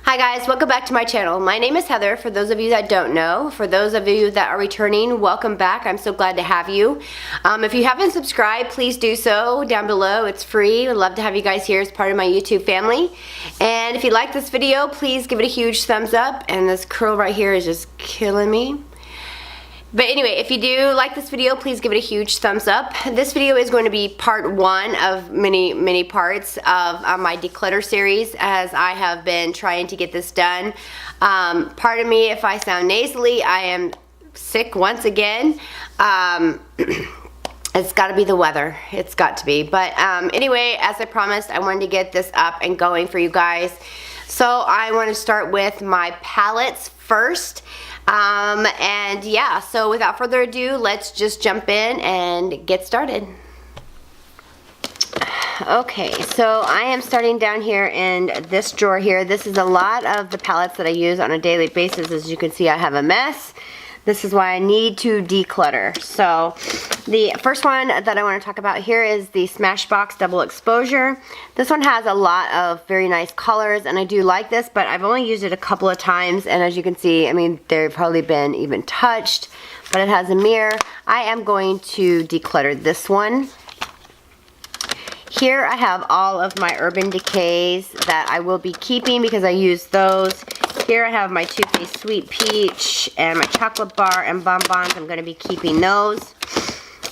Hi guys, welcome back to my channel. My name is Heather, for those of you that don't know. For those of you that are returning, welcome back. I'm so glad to have you. If you haven't subscribed, please do so down below. It's free. I'd love to have you guys here as part of my YouTube family. And if you like this video, please give it a huge thumbs up. And this curl right here is just killing me. But anyway, if you do like this video, please give it a huge thumbs up. This video is going to be part one of many parts of my declutter series, as I have been trying to get this done. Pardon me if I sound nasally. I am sick once again. It's got to be the weather. It's got to be. But anyway, as I promised, I wanted to get this up and going for you guys. So I want to start with my palettes first. And yeah, so without further ado, let's just jump in and get started. Okay, so I am starting down here in this drawer here. This is a lot of the palettes that I use on a daily basis. As you can see, I have a mess. This is why I need to declutter. So the first one that I want to talk about here is the Smashbox Double Exposure. This one has a lot of very nice colors, and I do like this, but I've only used it a couple of times, and as you can see, I mean, they've hardly been even touched, but it has a mirror. I am going to declutter this one. Here I have all of my Urban Decays that I will be keeping because I use those. Here I have my Too Faced Sweet Peach and my chocolate bar and bonbons. I'm going to be keeping those.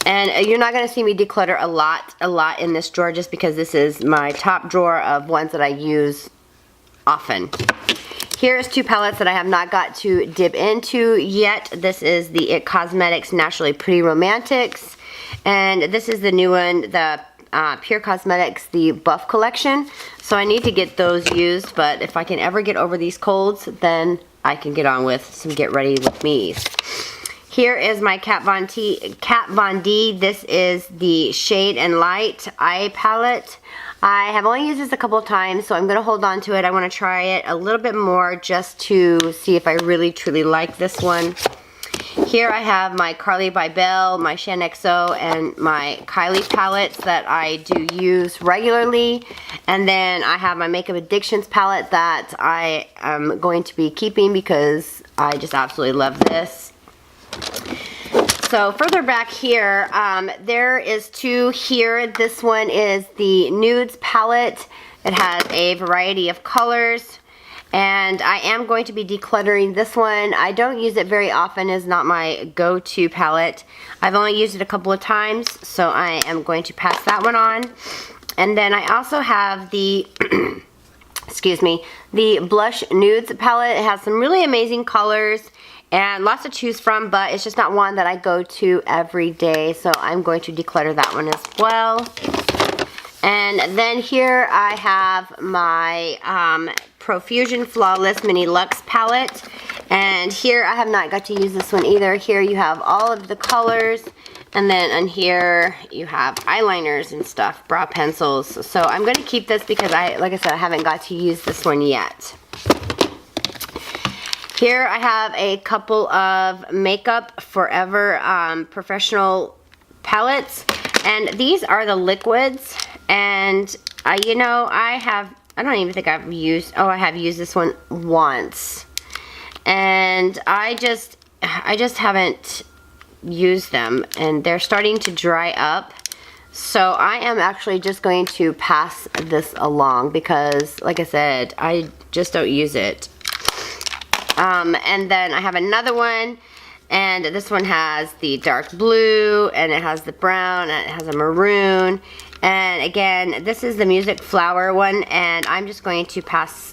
And you're not going to see me declutter a lot in this drawer, just because this is my top drawer of ones that I use often. Here's two palettes that I have not got to dip into yet. This is the IT Cosmetics Naturally Pretty Romantics. And this is the new one, the Pure Cosmetics, the Buff Collection. So I need to get those used, but if I can ever get over these colds, then I can get on with some get ready with me's. Here is my Kat Von D. This is the Shade and Light Eye Palette. I have only used this a couple of times, so I'm going to hold on to it. I want to try it a little bit more just to see if I really truly like this one. Here I have my Carly by Belle, my Shan XO, and my Kylie palettes that I do use regularly. And then I have my Makeup Addictions palette that I am going to be keeping because I just absolutely love this. So further back here, there is two here. This one is the Nudes palette. It has a variety of colors. And I am going to be decluttering this one. I don't use it very often. It's not my go-to palette. I've only used it a couple of times, so I am going to pass that one on. And then I also have the, excuse me, the Blush Nudes palette. It has some really amazing colors and lots to choose from, but it's just not one that I go to every day, so I'm going to declutter that one as well. And then here I have my Profusion Flawless Mini Luxe palette. And here I have not got to use this one either. Here you have all of the colors. And then on here you have eyeliners and stuff, brow pencils. So I'm going to keep this because like I said, I haven't got to use this one yet. Here I have a couple of Makeup Forever Professional palettes. And these are the liquids. And you know, I don't even think I've used, I have used this one once. And I just haven't used them, and they're starting to dry up. So I am actually just going to pass this along because, like I said, I just don't use it. And then I have another one, and this one has the dark blue, and it has the brown, and it has a maroon. And again, this is the Music Flower one, and I'm just going to pass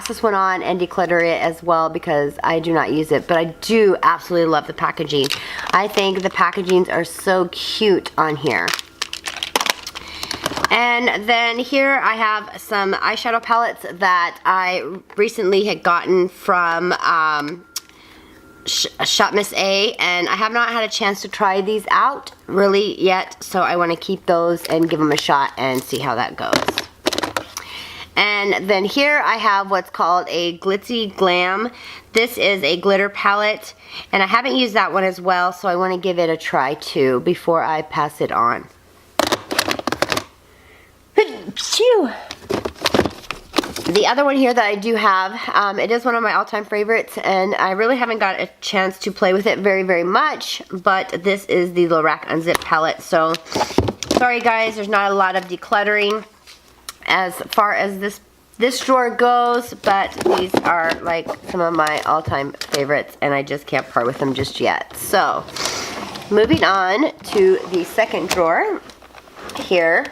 this one on and declutter it as well because I do not use it. But I do absolutely love the packaging. I think the packagings are so cute on here. And then here I have some eyeshadow palettes that I recently had gotten from Shop Miss A, and I have not had a chance to try these out really yet, so I want to keep those and give them a shot and see how that goes. And then here I have what's called a Glitzy Glam. This is a glitter palette, and I haven't used that one as well, so I want to give it a try too before I pass it on. Phew. The other one here that I do have, it is one of my all-time favorites, and I really haven't got a chance to play with it very much, but this is the Lorac Unzip palette. So, sorry guys, there's not a lot of decluttering as far as this drawer goes, but these are like some of my all-time favorites, and I just can't part with them just yet. So, moving on to the second drawer here.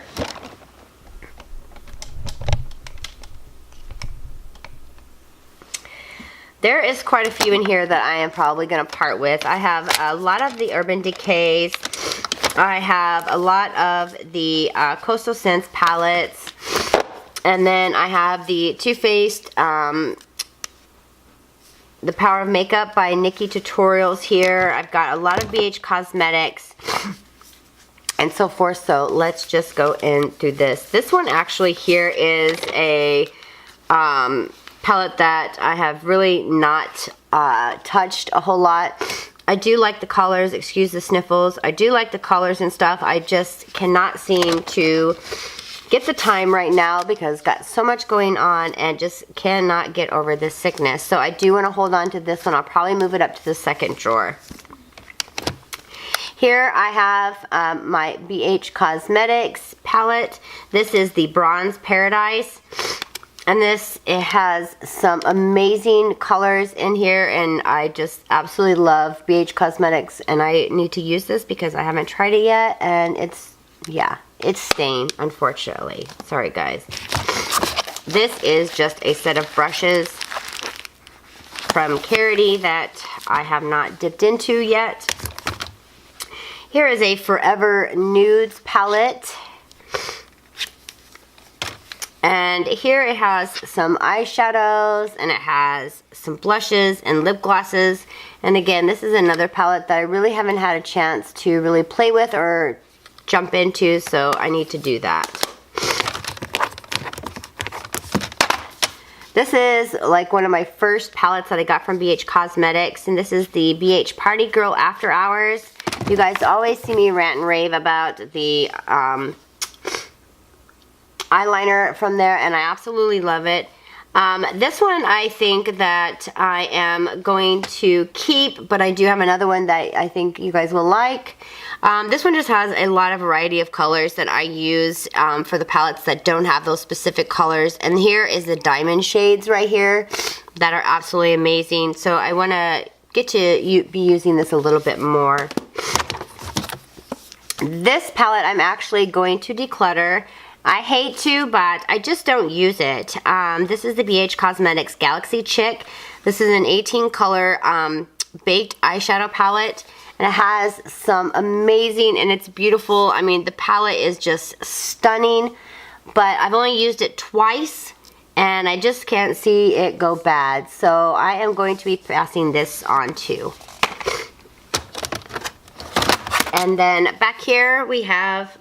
There is quite a few in here that I am probably going to part with. I have a lot of the Urban Decays. I have a lot of the Coastal Scents palettes. And then I have the Too Faced, The Power of Makeup by Nikki Tutorials here. I've got a lot of BH Cosmetics and so forth. So let's just go into this. This one actually here is a palette that I have really not touched a whole lot. I do like the colors, excuse the sniffles. I do like the colors and stuff. I just cannot seem to get the time right now because got so much going on and just cannot get over this sickness. So I do want to hold on to this one. I'll probably move it up to the second drawer. Here I have my BH Cosmetics palette. This is the Bronze Paradise. And it has some amazing colors in here, and I just absolutely love BH Cosmetics, and I need to use this because I haven't tried it yet, and it's stained, unfortunately. Sorry guys. This is just a set of brushes from Cowart that I have not dipped into yet. Here is a Forever Nudes palette. And here it has some eyeshadows, and it has some blushes and lip glosses. And again, this is another palette that I really haven't had a chance to really play with or jump into, so I need to do that. This is like one of my first palettes that I got from BH Cosmetics, and this is the BH Party Girl After Hours. You guys always see me rant and rave about the eyeliner from there, and I absolutely love it. This one I think that I am going to keep, but I do have another one that I think you guys will like. This one just has a lot of variety of colors that I use for the palettes that don't have those specific colors. And here is the diamond shades right here that are absolutely amazing. So I want to get to be using this a little bit more. This palette I'm actually going to declutter. I hate to, but I just don't use it. This is the BH Cosmetics Galaxy Chick. This is an 18 color baked eyeshadow palette, and it has some amazing, and it's beautiful. I mean, the palette is just stunning, but I've only used it twice, and I just can't see it go bad. So I am going to be passing this on too. And then back here we have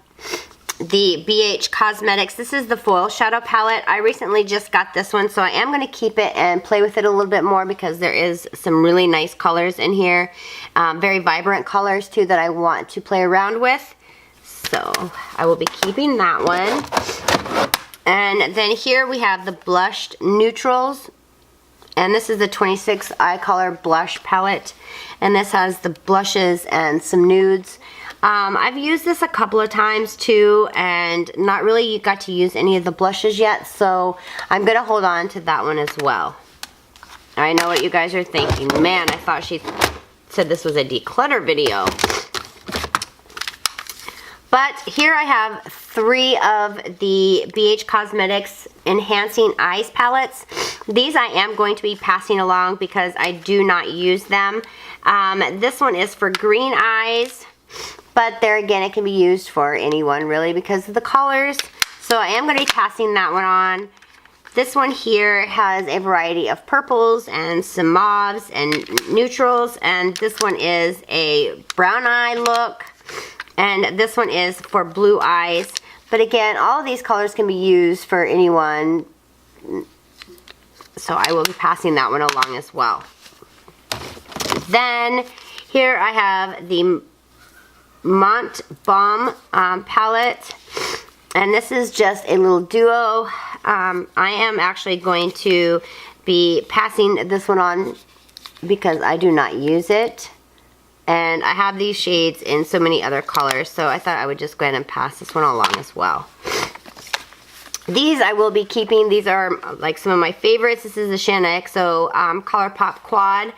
the BH Cosmetics. This is the Foil Shadow Palette. I recently just got this one, so I am going to keep it and play with it a little bit more because there is some really nice colors in here. Very vibrant colors too that I want to play around with. So I will be keeping that one. And then here we have the Blushed Neutrals. And this is the 26 Eye Color Blush Palette. And this has the blushes and some nudes. I've used this a couple of times too, and not really got to use any of the blushes yet, so I'm going to hold on to that one as well. I know what you guys are thinking. Man, I thought she said this was a declutter video. But here I have 3 of the BH Cosmetics Enhancing Eyes palettes. These I am going to be passing along because I do not use them. This one is for green eyes. But there again, it can be used for anyone really because of the colors. So I am going to be passing that one on. This one here has a variety of purples and some mauves and neutrals. And this one is a brown eye look. And this one is for blue eyes. But again, all of these colors can be used for anyone. So I will be passing that one along as well. Then here I have the Mont Balm palette, and this is just a little duo I am actually going to be passing this one on because I do not use it. And I have these shades in so many other colors, so I thought I would just go ahead and pass this one along as well. These I will be keeping. These are like some of my favorites. This is the Shanna XO Color Pop Quad.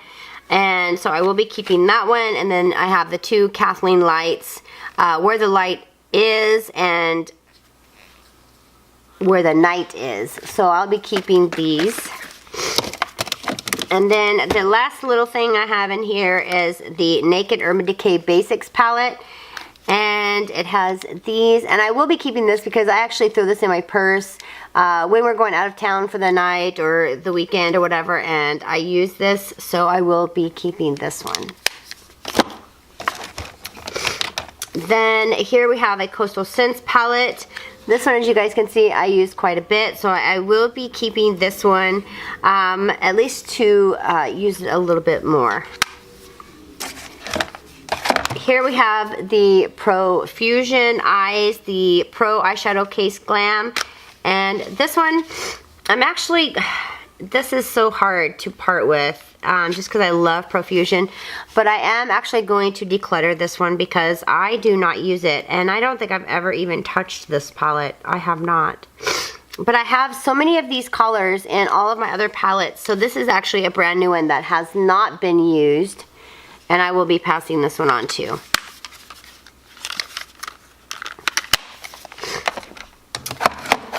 And so I will be keeping that one. And then I have the two Kathleen lights, Where the Light Is and Where the Night Is. So I'll be keeping these. And then the last little thing I have in here is the Naked Urban Decay Basics palette. And it has these, and I will be keeping this because I actually throw this in my purse when we're going out of town for the night or the weekend or whatever, and I use this, so I will be keeping this one. Then here we have a Coastal Scents palette. This one, as you guys can see, I use quite a bit, so I will be keeping this one at least to use it a little bit more. Here we have the Pro Fusion Eyes, the Pro Eyeshadow Case Glam. And this one, this is so hard to part with just because I love Profusion. But I am actually going to declutter this one because I do not use it. And I don't think I've ever even touched this palette. I have not. But I have so many of these colors in all of my other palettes. So this is actually a brand new one that has not been used. And I will be passing this one on too.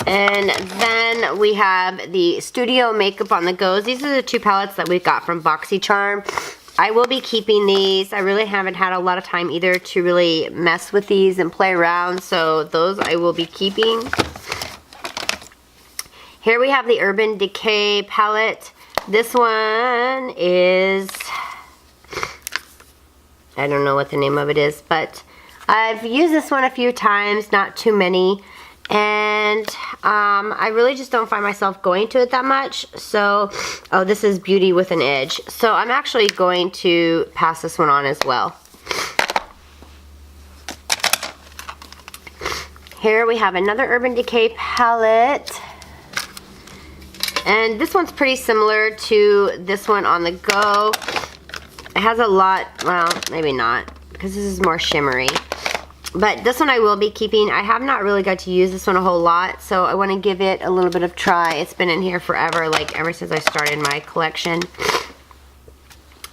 And then we have the Studio Makeup on the Go. These are the two palettes that we got from BoxyCharm. I will be keeping these. I really haven't had a lot of time either to really mess with these and play around. So those I will be keeping. Here we have the Urban Decay palette. This one is... I don't know what the name of it is, but I've used this one a few times, not too many, and I really just don't find myself going to it that much. So, oh, this is Beauty with an Edge. So I'm actually going to pass this one on as well. Here we have another Urban Decay palette. And this one's pretty similar to this one on the Go. It has a lot, well, maybe not, because this is more shimmery. But this one I will be keeping. I have not really got to use this one a whole lot, so I want to give it a little bit of try. It's been in here forever, like ever since I started my collection.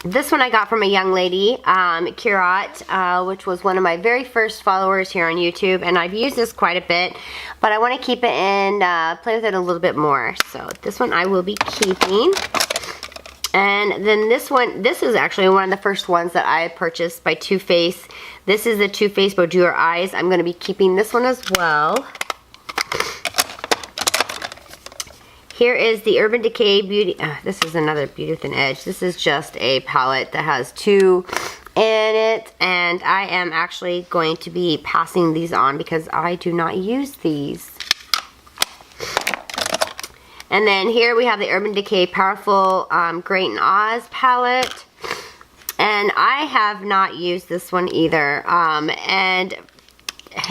This one I got from a young lady, Cowart, which was one of my very first followers here on YouTube, and I've used this quite a bit, but I want to keep it and play with it a little bit more. So this one I will be keeping. And then this one, this is actually one of the first ones that I purchased by Too Faced. This is the Too Faced Boudoir Eyes. I'm going to be keeping this one as well. Here is the Urban Decay Beauty. This is another Beauty with an Edge. This is just a palette that has two in it. And I am actually going to be passing these on because I do not use these. And then here we have the Urban Decay Powerful Great in Oz palette. And I have not used this one either. And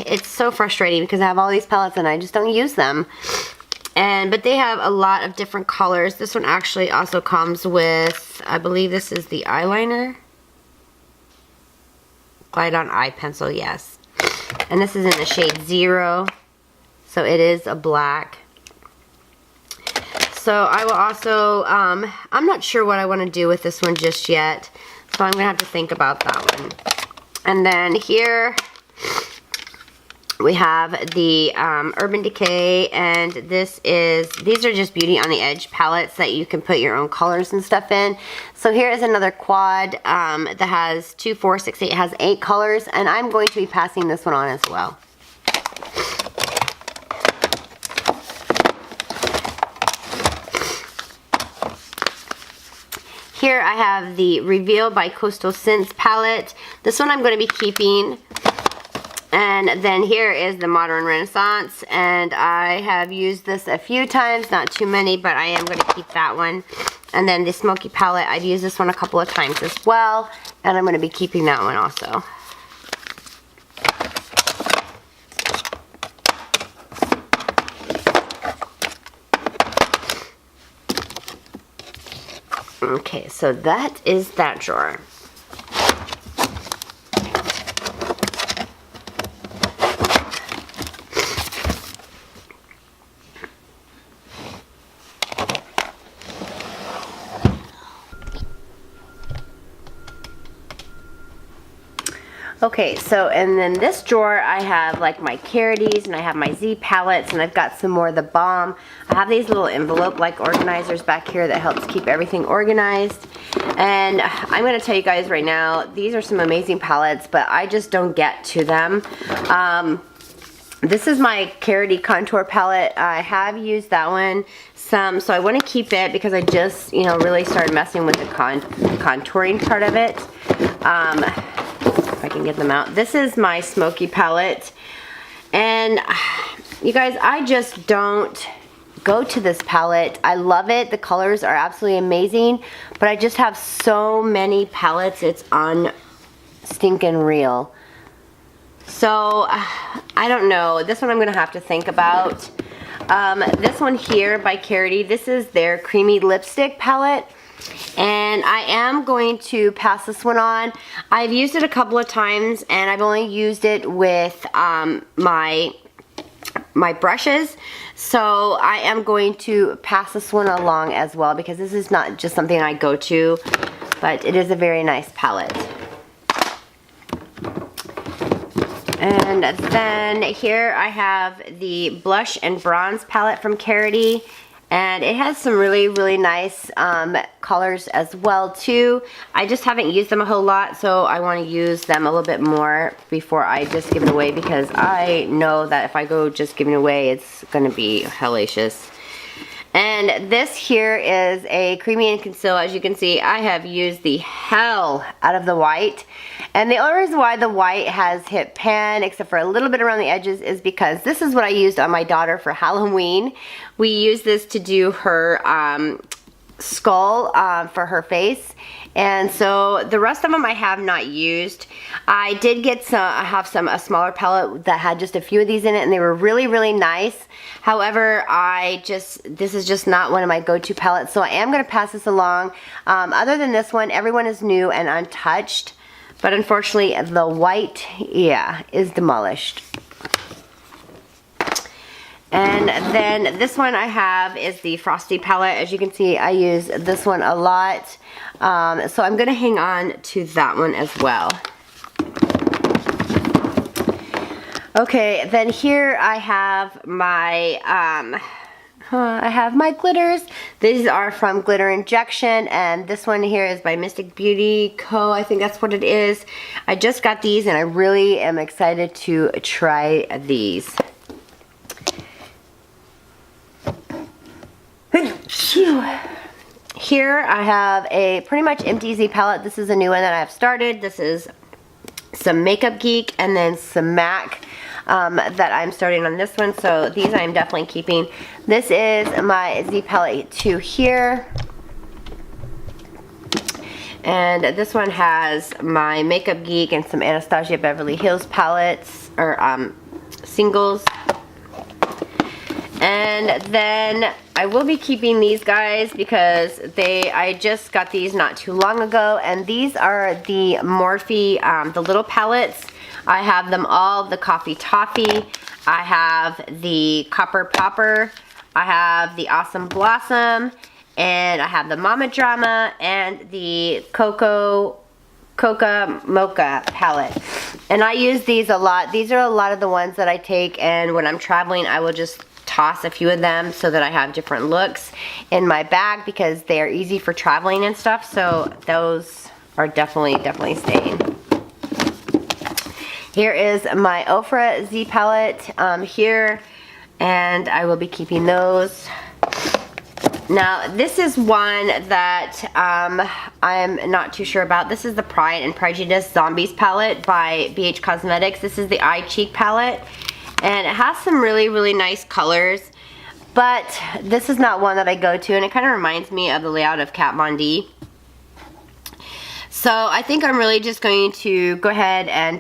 it's so frustrating because I have all these palettes and I just don't use them. But they have a lot of different colors. This one actually also comes with, I believe this is the eyeliner. Glide on eye pencil, yes. And this is in the shade 0. So it is a black. So I will also, I'm not sure what I want to do with this one just yet. So I'm going to have to think about that one. And then here we have the Urban Decay, and these are just Beauty on the Edge palettes that you can put your own colors and stuff in. So here is another quad that has 2, 4, 6, 8, it has 8 colors, and I'm going to be passing this one on as well. Here I have the Reveal by Coastal Scents palette. This one I'm going to be keeping. And then here is the Modern Renaissance. And I have used this a few times, not too many, but I am going to keep that one. And then the Smoky palette, I've used this one a couple of times as well. And I'm going to be keeping that one also. Okay, so that is that drawer. Okay, so and then this drawer I have like my Cowart and I have my Z palettes and I've got some more of the balm. I have these little envelope like organizers back here that helps keep everything organized. And I'm going to tell you guys right now, these are some amazing palettes, but I just don't get to them. This is my Cowart contour palette. I have used that one some, so I want to keep it because I just, you know, really started messing with the contouring part of it. If I can get them out. This is my smoky palette. And you guys, I just don't go to this palette. I love it. The colors are absolutely amazing. But I just have so many palettes. It's unstinking real. So, I don't know. This one I'm going to have to think about. This one here by Cowart, this is their creamy lipstick palette. And I am going to pass this one on. I've used it a couple of times and I've only used it with my brushes. So I am going to pass this one along as well because this is not just something I go to, but it is a very nice palette. And then here I have the blush and bronze palette from Cowart. And it has some really, really nice colors as well too. I just haven't used them a whole lot, so I want to use them a little bit more before I just give it away because I know that if I go just giving it away, it's going to be hellacious. And this here is a creamy and conceal. As you can see, I have used the hell out of the white. And the only reason why the white has hit pan, except for a little bit around the edges, is because this is what I used on my daughter for Halloween. We used this to do her skull for her face. And so the rest of them I have not used. I did get some, I have a smaller palette that had just a few of these in it and they were really, really nice. However, this is just not one of my go-to palettes, so I am going to pass this along. Other than this one, everyone is new and untouched. But unfortunately, the white, yeah, is demolished. And then this one I have is the Frosty palette. As you can see, I use this one a lot. So I'm going to hang on to that one as well. Okay, then here I have my glitters. These are from Glitter Injection, and this one here is by Mystic Beauty Co. I think that's what it is. I just got these and I really am excited to try these. Here I have a pretty much empty Z palette. This is a new one that I've started. This is some Makeup Geek and then some MAC that I'm starting on this one. So these I'm definitely keeping. This is my Z palette 2 here. And this one has my Makeup Geek and some Anastasia Beverly Hills palettes, or singles. And then I will be keeping these guys because I just got these not too long ago, and these are the Morphe, the little palettes. I have them all, the Coffee Toffee, I have the Copper Popper, I have the Awesome Blossom, and I have the Mama Drama, and the Coca Mocha palette. And I use these a lot. These are a lot of the ones that I take, and when I'm traveling, I will just toss a few of them so that I have different looks in my bag because they are easy for traveling and stuff. So those are definitely staying. Here is my Ofra Z palette here, and I will be keeping those. Now this is one that I'm not too sure about. This is the Pride and Prejudice Zombies palette by BH Cosmetics. This is the Eye Cheek palette. And it has some really, really nice colors, but this is not one that I go to, and it kind of reminds me of the layout of Kat Von D. So I think I'm really just going to go ahead and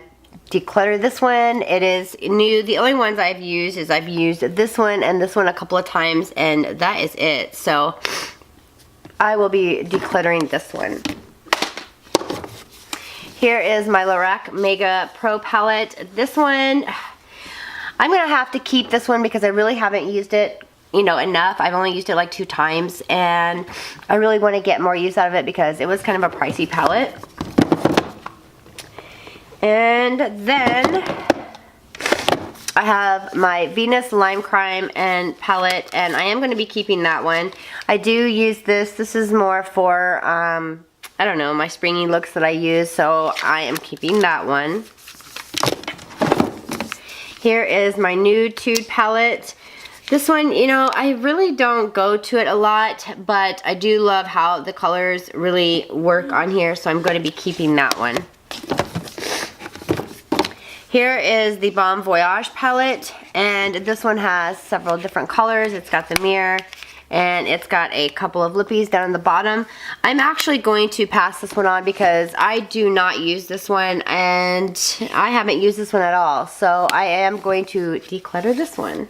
declutter this one. It is new. The only ones I've used is I've used this one and this one a couple of times, and that is it. So I will be decluttering this one. Here is my Lorac Mega Pro palette. This one, I'm going to have to keep this one because I really haven't used it, you know, enough. I've only used it like 2 times, and I really want to get more use out of it because it was kind of a pricey palette. And then I have my Venus Lime Crime and palette, and I am going to be keeping that one. I do use this. This is more for, I don't know, my springy looks that I use, so I am keeping that one. Here is my Nude Tude palette. This one, you know, I really don't go to it a lot, but I do love how the colors really work on here, so I'm going to be keeping that one. Here is the Bon Voyage palette, and this one has several different colors. It's got the mirror, and it's got a couple of lippies down in the bottom. I'm actually going to pass this one on because I do not use this one, and I haven't used this one at all. So I am going to declutter this one.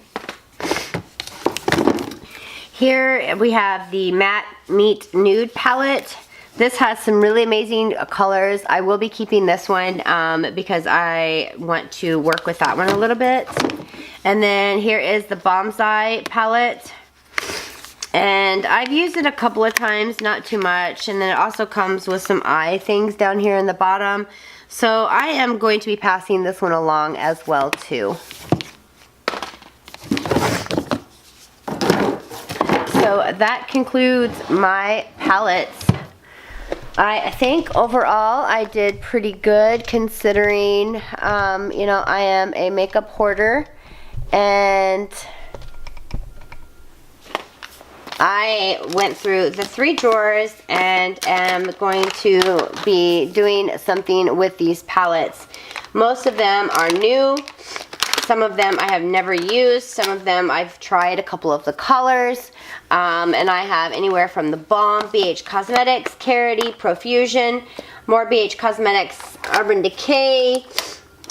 Here we have the Matte Meet Nude palette. This has some really amazing colors. I will be keeping this one because I want to work with that one a little bit. And then here is the Bombsai palette. And I've used it a couple of times, not too much. And then it also comes with some eye things down here in the bottom. So I am going to be passing this one along as well too. So that concludes my palettes. I think overall I did pretty good considering, you know, I am a makeup hoarder, and I went through the 3 drawers and am going to be doing something with these palettes. Most of them are new. Some of them I have never used. Some of them I've tried a couple of the colors. And I have anywhere from the Balm, BH Cosmetics, Carity, Profusion, more BH Cosmetics, Urban Decay.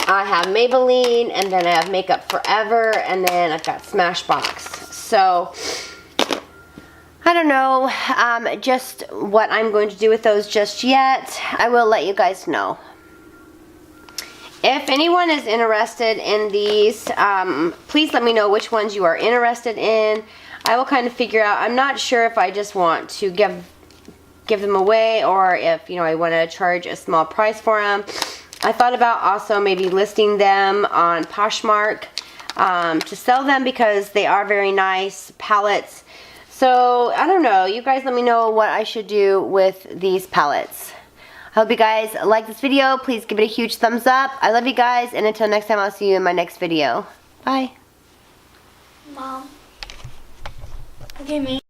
I have Maybelline, and then I have Makeup Forever, and then I've got Smashbox. So I don't know just what I'm going to do with those just yet. I will let you guys know. If anyone is interested in these, please let me know which ones you are interested in. I will kind of figure out. I'm not sure if I just want to give them away, or if, you know, I want to charge a small price for them. I thought about also maybe listing them on Poshmark to sell them because they are very nice palettes. So I don't know. You guys let me know what I should do with these palettes. I hope you guys like this video. Please give it a huge thumbs up. I love you guys, and until next time, I'll see you in my next video. Bye. Mom. Okay, me.